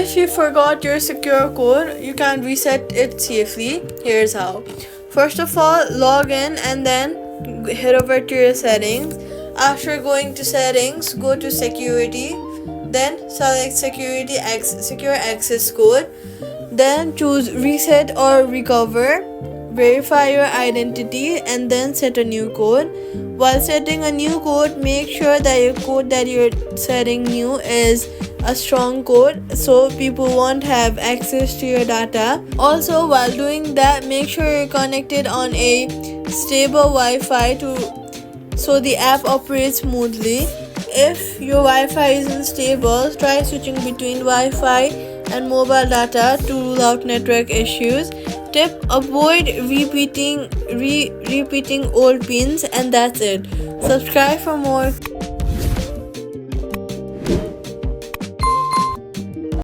If you forgot your secure code, you can reset it safely. Here's how. First of all, log in and then head over to your settings. After going to settings, go to security, then select secure access code, then choose reset or recover. Verify your identity and then set a new code. While setting a new code, make sure that your code that you're setting new is a strong code so people won't have access to your data. Also, while doing that, make sure you're connected on a stable Wi-Fi so the app operates smoothly. If your Wi-Fi isn't stable, try switching between Wi-Fi and mobile data to rule out network issues. Tip: avoid repeating old pins, and that's it. Subscribe for more.